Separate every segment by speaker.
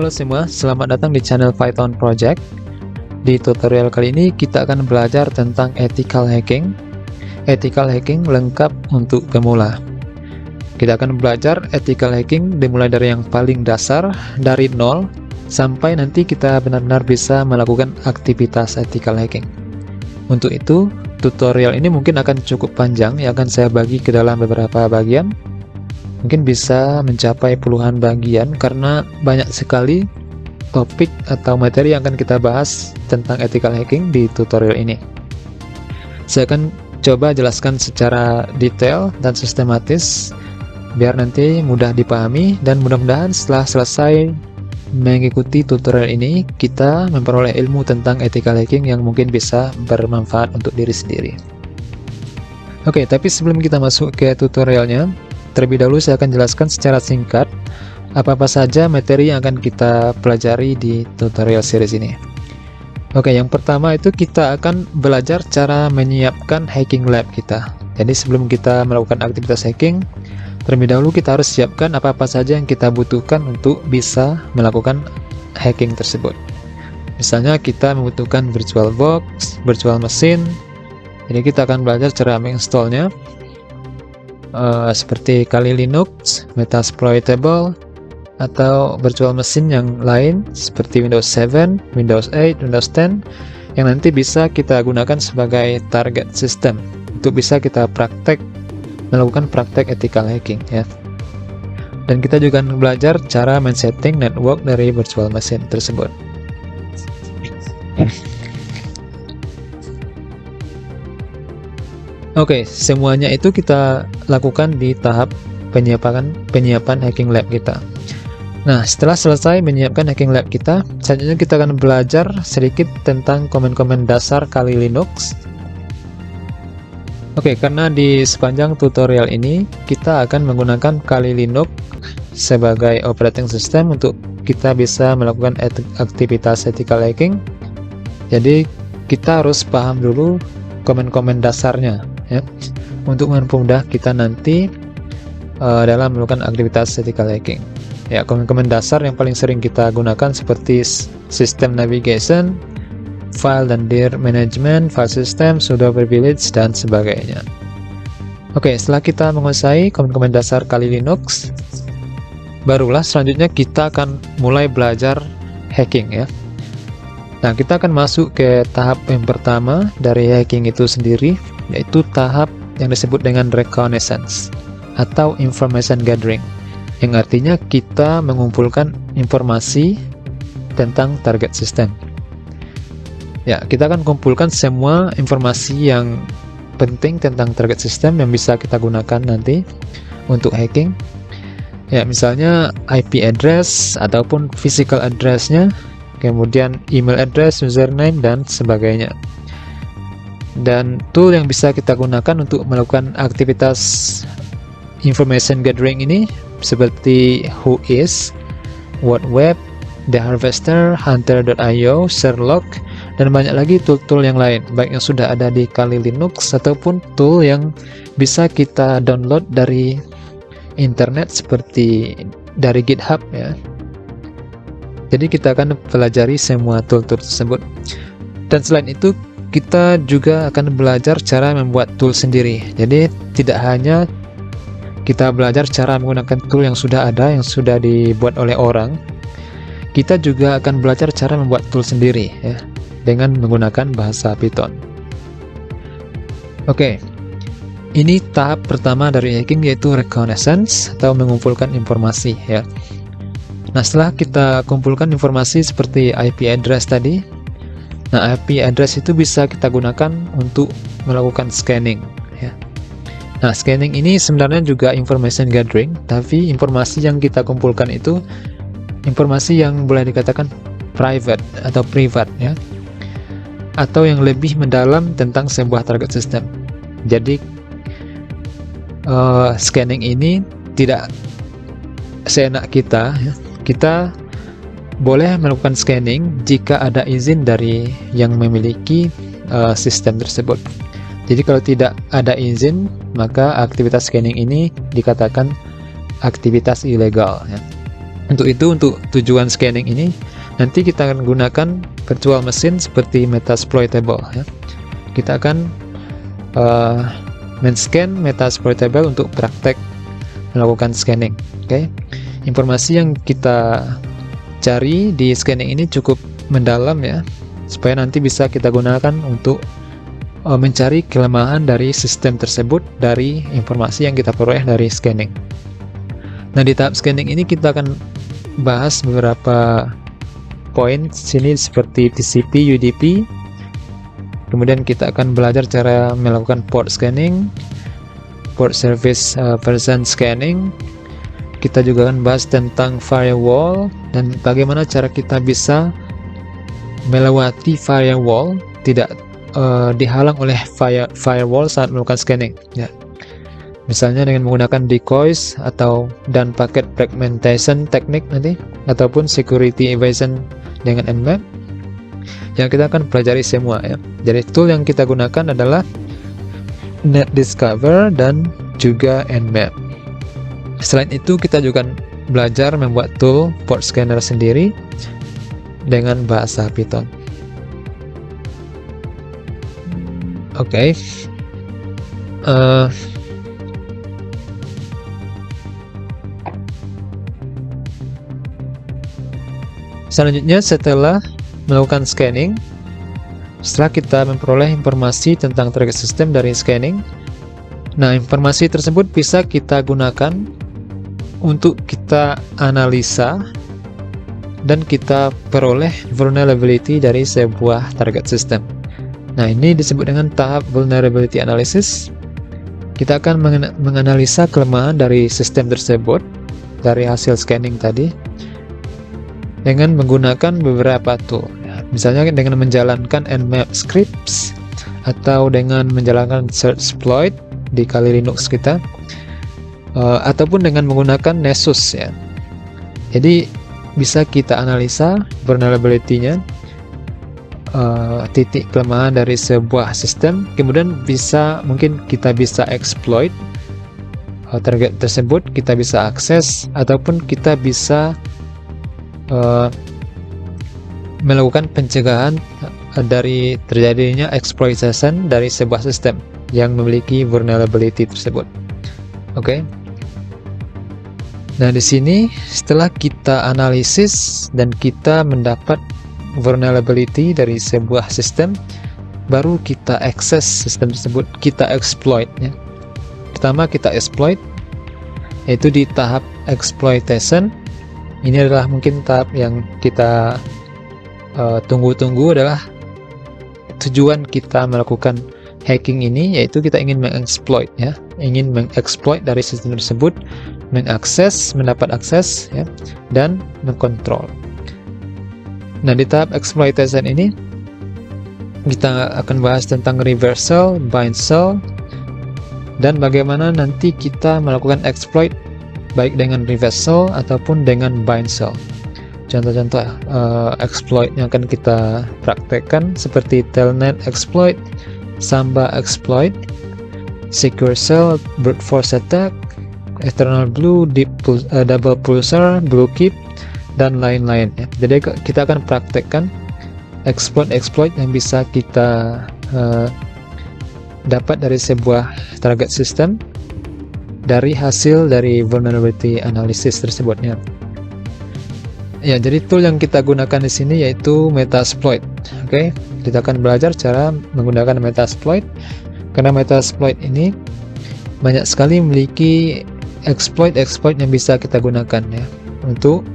Speaker 1: Halo semua, selamat datang di channel Python Project. Di tutorial kali ini kita akan belajar tentang ethical hacking. Ethical hacking lengkap untuk pemula. Kita akan belajar ethical hacking dimulai dari yang paling dasar, dari nol, sampai nanti kita benar-benar bisa melakukan aktivitas ethical hacking. Untuk itu, tutorial ini mungkin akan cukup panjang, yang akan saya bagi ke dalam beberapa bagian. Mungkin bisa mencapai puluhan bagian karena banyak sekali topik atau materi yang akan kita bahas tentang ethical hacking di tutorial ini. Saya akan coba jelaskan secara detail dan sistematis biar nanti mudah dipahami, dan mudah-mudahan setelah selesai mengikuti tutorial ini kita memperoleh ilmu tentang ethical hacking yang mungkin bisa bermanfaat untuk diri sendiri. Oke, tapi sebelum kita masuk ke tutorialnya, terlebih dahulu saya akan jelaskan secara singkat apa-apa saja materi yang akan kita pelajari di tutorial series ini. Oke, yang pertama itu kita akan belajar cara menyiapkan hacking lab kita. Jadi sebelum kita melakukan aktivitas hacking, terlebih dahulu kita harus siapkan apa-apa saja yang kita butuhkan untuk bisa melakukan hacking tersebut. Misalnya kita membutuhkan VirtualBox, virtual machine. Jadi kita akan belajar cara menginstallnya. Seperti Kali Linux, Metasploitable, atau virtual machine yang lain seperti Windows 7, Windows 8, Windows 10 yang nanti bisa kita gunakan sebagai target system untuk bisa kita melakukan praktek ethical hacking ya. Dan kita juga belajar cara men-setting network dari virtual machine tersebut. Oke, semuanya itu kita lakukan di tahap penyiapan hacking lab kita. Nah, setelah selesai menyiapkan hacking lab kita, selanjutnya kita akan belajar sedikit tentang komen-komen dasar Kali Linux. Oke, karena di sepanjang tutorial ini kita akan menggunakan Kali Linux sebagai operating system untuk kita bisa melakukan aktivitas ethical hacking. Jadi kita harus paham dulu komen-komen dasarnya ya, untuk mempermudah kita nanti dalam melakukan aktivitas ethical hacking. Ya, komen-komen dasar yang paling sering kita gunakan seperti system navigation, file dan dir management, file system, sudo privilege, dan sebagainya. Oke, setelah kita menguasai komen-komen dasar Kali Linux, barulah selanjutnya kita akan mulai belajar hacking ya. Nah, kita akan masuk ke tahap yang pertama dari hacking itu sendiri, yaitu tahap yang disebut dengan reconnaissance atau information gathering, yang artinya kita mengumpulkan informasi tentang target system. Ya, kita akan kumpulkan semua informasi yang penting tentang target system yang bisa kita gunakan nanti untuk hacking. Ya, misalnya IP address ataupun physical address-nya, kemudian email address, username, dan sebagainya. Dan tool yang bisa kita gunakan untuk melakukan aktivitas information gathering ini seperti Whois, WhatWeb, The Harvester, Hunter.io, Sherlock, dan banyak lagi tool-tool yang lain, baik yang sudah ada di Kali Linux ataupun tool yang bisa kita download dari internet seperti dari GitHub ya. Jadi kita akan pelajari semua tool-tool tersebut. Dan selain itu kita juga akan belajar cara membuat tool sendiri. Jadi tidak hanya kita belajar cara menggunakan tool yang sudah ada, yang sudah dibuat oleh orang, kita juga akan belajar cara membuat tool sendiri ya, dengan menggunakan bahasa Python. Oke, ini tahap pertama dari hacking, yaitu reconnaissance atau mengumpulkan informasi ya. Nah, setelah kita kumpulkan informasi seperti IP address tadi, nah IP address itu bisa kita gunakan untuk melakukan scanning ya. Nah, scanning ini sebenarnya juga information gathering, tapi informasi yang kita kumpulkan itu informasi yang boleh dikatakan private atau privat ya, atau yang lebih mendalam tentang sebuah target system. Jadi scanning ini tidak seenak kita ya. Kita boleh melakukan scanning jika ada izin dari yang memiliki sistem tersebut. Jadi kalau tidak ada izin, maka aktivitas scanning ini dikatakan aktivitas ilegal ya. Untuk itu, untuk tujuan scanning ini, nanti kita akan gunakan virtual machine seperti Metasploitable ya. Kita akan men-scan Metasploitable untuk praktek melakukan scanning. Oke. Informasi yang kita cari di scanning ini cukup mendalam ya, supaya nanti bisa kita gunakan untuk mencari kelemahan dari sistem tersebut dari informasi yang kita peroleh dari scanning. Nah, di tahap scanning ini kita akan bahas beberapa poin sini seperti TCP, UDP. Kemudian kita akan belajar cara melakukan port scanning, port service version scanning. Kita juga akan bahas tentang firewall dan bagaimana cara kita bisa melewati firewall, tidak dihalang oleh firewall saat melakukan scanning ya. Misalnya dengan menggunakan decoys dan paket fragmentation teknik nanti, ataupun security evasion dengan Nmap. Yang kita akan pelajari semua ya. Jadi tool yang kita gunakan adalah NetDiscover dan juga Nmap. Selain itu kita juga belajar membuat tool port scanner sendiri dengan bahasa Python. Oke. Selanjutnya, setelah melakukan scanning, setelah kita memperoleh informasi tentang target system dari scanning, nah informasi tersebut bisa kita gunakan untuk kita analisa dan kita peroleh vulnerability dari sebuah target system. Nah, ini disebut dengan tahap vulnerability analysis. Kita akan menganalisa kelemahan dari sistem tersebut dari hasil scanning tadi dengan menggunakan beberapa tool. Misalnya dengan menjalankan Nmap scripts atau dengan menjalankan search exploit di Kali Linux kita, ataupun dengan menggunakan Nessus ya. Jadi bisa kita analisa vulnerability-nya, titik kelemahan dari sebuah sistem, kemudian mungkin kita bisa exploit target tersebut, kita bisa akses, ataupun kita bisa melakukan pencegahan dari terjadinya exploitation dari sebuah sistem yang memiliki vulnerability tersebut. Oke. Nah, di sini setelah kita analisis dan kita mendapat vulnerability dari sebuah sistem, baru kita akses sistem tersebut, kita exploit ya. Pertama kita exploit, yaitu di tahap exploitation. Ini adalah mungkin tahap yang kita tunggu-tunggu, adalah tujuan kita melakukan hacking ini, yaitu kita ingin mengexploit ya, ingin mengexploit dari sistem tersebut, mengakses, mendapat akses ya, dan mengkontrol. Nah, di tahap exploitation ini kita akan bahas tentang reversal, bindsel, dan bagaimana nanti kita melakukan exploit baik dengan reversal ataupun dengan bindsel. Contoh-contoh exploit yang akan kita praktekkan seperti telnet exploit, samba exploit, secure cell, brute force attack, eternal blue, double pulsar, blue keep, dan lain-lain ya. Jadi kita akan praktekkan exploit yang bisa kita dapat dari sebuah target system dari hasil dari vulnerability analysis tersebutnya. Ya, jadi tool yang kita gunakan di sini yaitu Metasploit. Oke, kita akan belajar cara menggunakan Metasploit, karena Metasploit ini banyak sekali memiliki exploit yang bisa kita gunakan ya untuk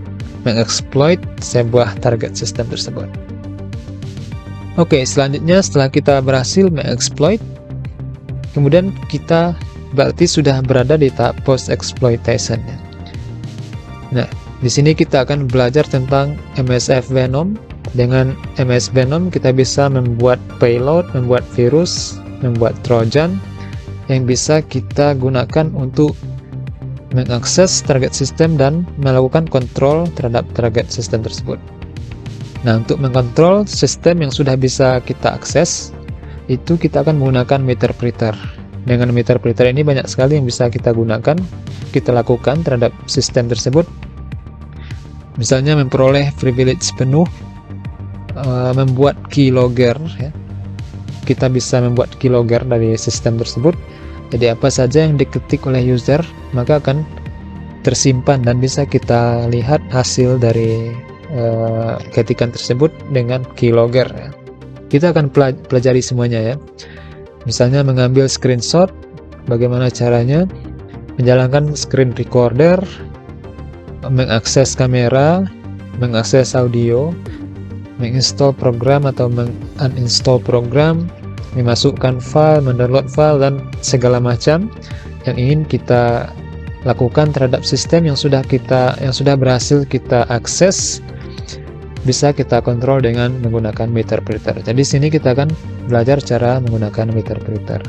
Speaker 1: mengeksploit sebuah target system tersebut. Oke, selanjutnya setelah kita berhasil mengeksploit, kemudian kita berarti sudah berada di tahap post exploitation ya. Nah, di sini kita akan belajar tentang MSF Venom. Dengan MS Venom kita bisa membuat payload, membuat virus, membuat trojan yang bisa kita gunakan untuk mengakses target system dan melakukan kontrol terhadap target system tersebut. Nah, untuk mengkontrol sistem yang sudah bisa kita akses, itu kita akan menggunakan meterpreter. Dengan meterpreter ini banyak sekali yang bisa kita gunakan, kita lakukan terhadap sistem tersebut. Misalnya memperoleh privilege penuh, membuat keylogger ya. Kita bisa membuat keylogger dari sistem tersebut. Jadi apa saja yang diketik oleh user maka akan tersimpan dan bisa kita lihat hasil dari ketikan tersebut dengan keylogger ya. Kita akan pelajari semuanya ya. Misalnya mengambil screenshot, bagaimana caranya, menjalankan screen recorder, mengakses kamera, mengakses audio, menginstall program atau menguninstall program, memasukkan file, mendownload file, dan segala macam yang ingin kita lakukan terhadap sistem yang sudah berhasil kita akses, bisa kita kontrol dengan menggunakan Meterpreter. Jadi sini kita akan belajar cara menggunakan Meterpreter.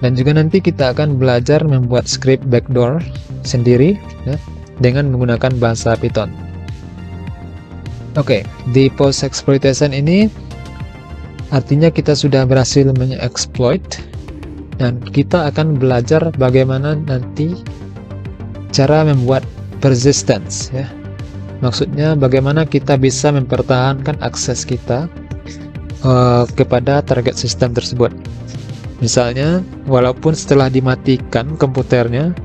Speaker 1: Dan juga nanti kita akan belajar membuat script backdoor sendiri ya, dengan menggunakan bahasa Python. Oke, di post exploitation ini artinya kita sudah berhasil mengeksploit dan kita akan belajar bagaimana nanti cara membuat persistence ya. Maksudnya bagaimana kita bisa mempertahankan akses kita kepada target sistem tersebut. Misalnya, walaupun setelah dimatikan komputernya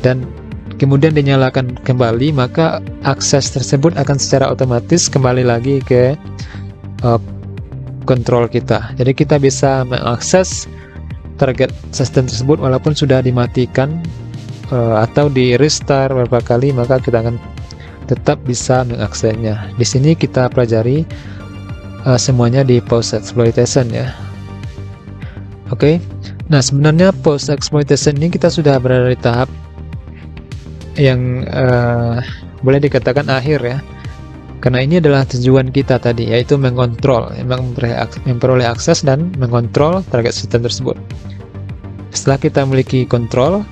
Speaker 1: dan kemudian dinyalakan kembali, maka akses tersebut akan secara otomatis kembali lagi ke kontrol kita. Jadi kita bisa mengakses target sistem tersebut walaupun sudah dimatikan atau di restart beberapa kali, maka kita akan tetap bisa mengaksesnya. Di sini kita pelajari semuanya di post exploitation ya. Oke. Nah, sebenarnya post exploitation ini kita sudah berada di tahap yang boleh dikatakan akhir ya, karena ini adalah tujuan kita tadi, yaitu mengontrol, memperoleh akses dan mengontrol target sistem tersebut. Setelah kita memiliki kontrol,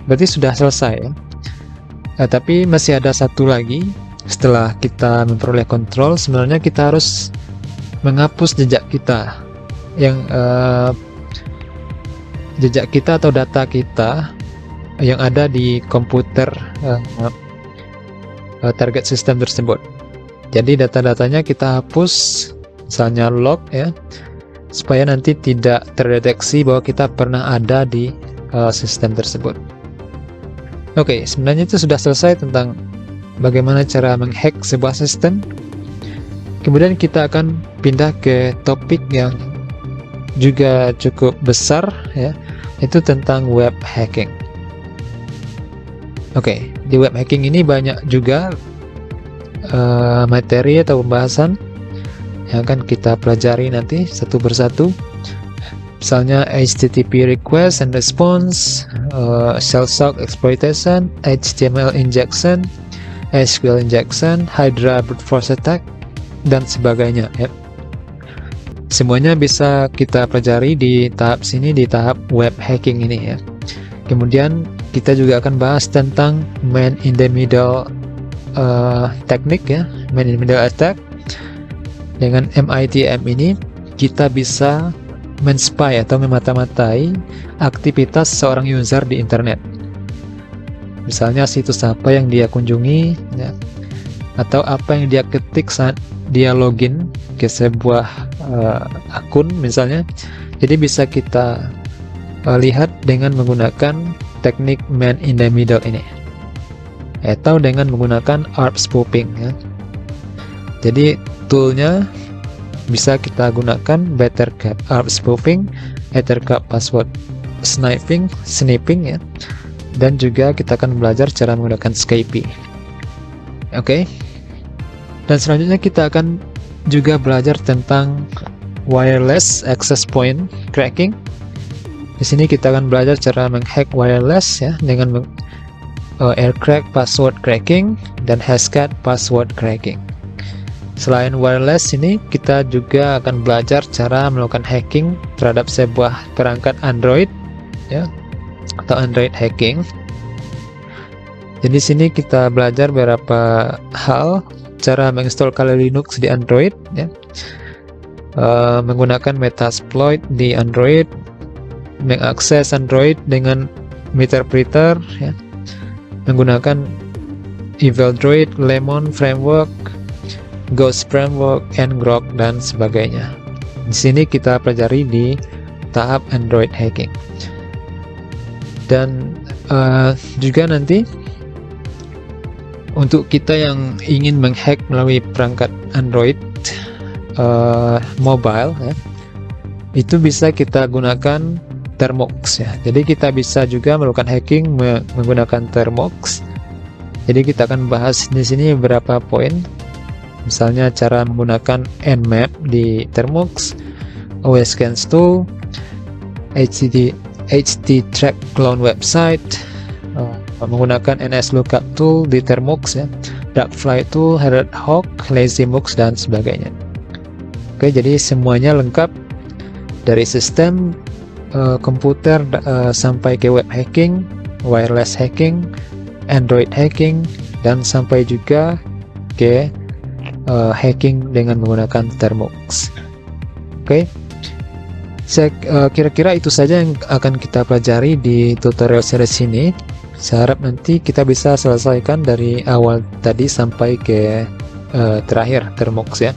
Speaker 1: berarti sudah selesai ya. Tapi masih ada satu lagi. Setelah kita memperoleh kontrol, sebenarnya kita harus menghapus jejak kita yang jejak kita atau data kita yang ada di komputer target sistem tersebut. Jadi data-datanya kita hapus, misalnya log ya, supaya nanti tidak terdeteksi bahwa kita pernah ada di sistem tersebut. Oke, sebenarnya itu sudah selesai tentang bagaimana cara menghack sebuah sistem. Kemudian kita akan pindah ke topik yang juga cukup besar ya, itu tentang web hacking. Oke, di web hacking ini banyak juga materi atau pembahasan yang akan kita pelajari nanti satu persatu. Misalnya HTTP request and response, shell shock exploitation, HTML injection, SQL injection, Hydra brute force attack, dan sebagainya ya. Semuanya bisa kita pelajari di tahap sini, di tahap web hacking ini ya. Kemudian kita juga akan bahas tentang man in the middle teknik ya, man in the middle attack. Dengan MITM ini kita bisa men-spy atau memata-matai aktivitas seorang user di internet. Misalnya situs apa yang dia kunjungi ya, atau apa yang dia ketik saat dia login ke sebuah akun misalnya. Jadi bisa kita lihat dengan menggunakan teknik man in the middle ini, atau dengan menggunakan ARP spoofing ya. Jadi toolnya bisa kita gunakan Bettercat ARP spoofing, Ethercap password sniffing ya, dan juga kita akan belajar cara menggunakan SCPy. Oke. Dan selanjutnya kita akan juga belajar tentang wireless access point cracking. Di sini kita akan belajar cara menghack wireless ya, dengan aircrack password cracking dan hashcat password cracking. Selain wireless ini, kita juga akan belajar cara melakukan hacking terhadap sebuah perangkat Android ya, atau Android hacking. Jadi sini kita belajar beberapa hal, cara menginstal Kali Linux di Android ya, menggunakan Metasploit di Android, mengakses Android dengan Meterpreter ya, menggunakan EvilDroid, Lemon Framework, Ghost Framework, ngrok, dan sebagainya. Di sini kita pelajari di tahap Android hacking. Dan juga nanti untuk kita yang ingin menghack melalui perangkat Android mobile ya, itu bisa kita gunakan Termux ya. Jadi kita bisa juga melakukan hacking menggunakan Termux. Jadi kita akan bahas di sini beberapa poin. Misalnya cara menggunakan Nmap di Termux, OSScans tool, HTTrack clone website, menggunakan NSLookup tool di Termux ya, Darkfly tool, Hedgehog, LazyMux, dan sebagainya. Oke, jadi semuanya lengkap dari sistem komputer sampai ke web hacking, wireless hacking, Android hacking, dan sampai juga ke hacking dengan menggunakan Termux. Oke, kira-kira itu saja yang akan kita pelajari di tutorial series ini. Saya harap nanti kita bisa selesaikan dari awal tadi sampai ke terakhir Termux ya.